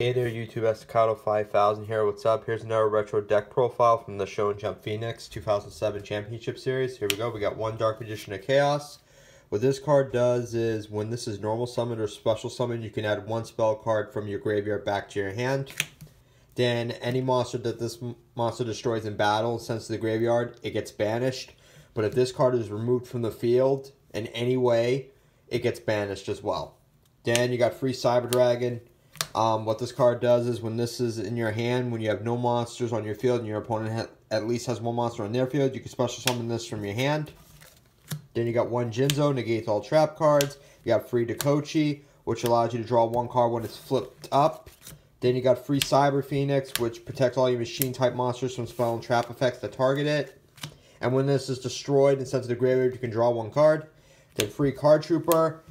Hey there YouTube, Estacado 5000 here, what's up? Here's another retro deck profile from the Shonen Phoenix 2007 Championship Series. Here we go, we got one Dark Magician of Chaos. What this card does is, when this is normal summon or special summon, you can add one spell card from your graveyard back to your hand. Then any monster that this monster destroys in battle sent to the graveyard, it gets banished. But if this card is removed from the field in any way, it gets banished as well. Then you got free Cyber Dragon. What this card does is, when this is in your hand, when you have no monsters on your field and your opponent at least has one monster on their field, you can special summon this from your hand. Then you got one Jinzo, negates all trap cards. You got free Dakochi, which allows you to draw one card when it's flipped up. Then you got free Cyber Phoenix, which protects all your machine type monsters from spell and trap effects that target it. And when this is destroyed and sent to the graveyard, you can draw one card. Then free Card Trooper.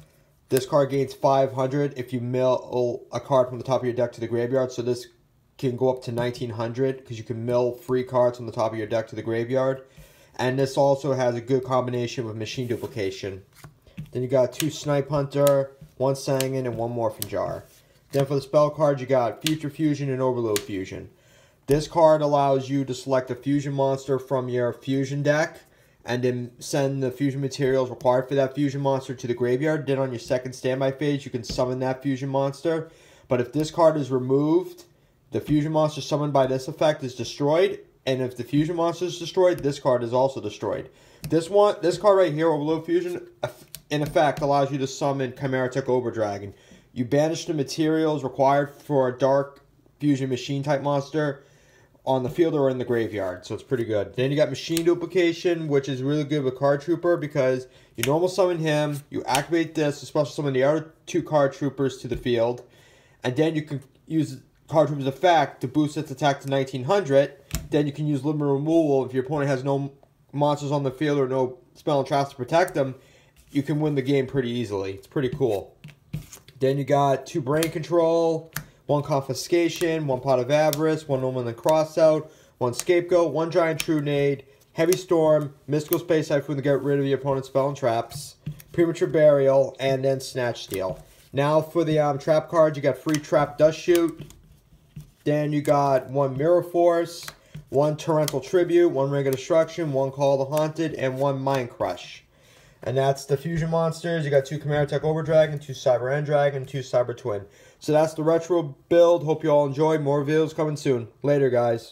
This card gains 500 if you mill a card from the top of your deck to the graveyard. So this can go up to 1900 because you can mill free cards from the top of your deck to the graveyard. And this also has a good combination with Machine Duplication. Then you got two Snipe Hunter, one Sangan, and one Morphin Jar. Then for the spell cards, you got Future Fusion and Overload Fusion. This card allows you to select a fusion monster from your fusion deck and then send the fusion materials required for that fusion monster to the graveyard. Then on your second standby phase, you can summon that fusion monster. But if this card is removed, the fusion monster summoned by this effect is destroyed. And if the fusion monster is destroyed, this card is also destroyed. This card right here, Overload Fusion, in effect allows you to summon Chimera Tech Uber Dragon. You banish the materials required for a dark fusion machine type monster on the field or in the graveyard, so it's pretty good. Then you got Machine Duplication, which is really good with Card Trooper because you normal summon him, you activate this to special summon the other two Card Troopers to the field, and then you can use Card Trooper's effect to boost its attack to 1900. Then you can use Limit Removal if your opponent has no monsters on the field or no spell and traps to protect them. You can win the game pretty easily. It's pretty cool. Then you got two Brain Control, one Confiscation, one Pot of Avarice, one Omen and Crossout, one Scapegoat, one Giant Trunade, Heavy Storm, Mystical Space Typhoon to get rid of your opponent's spell and traps, Premature Burial, and then Snatch Steal. Now for the trap cards, you got free Trap Dust Shoot. Then you got one Mirror Force, one Torrential Tribute, one Ring of Destruction, one Call of the Haunted, and one Mind Crush. And that's the fusion monsters. You got two Chimera Tech Uber Dragon, two Cyber End Dragon, two Cyber Twin. So that's the retro build. Hope you all enjoyed. More videos coming soon. Later, guys.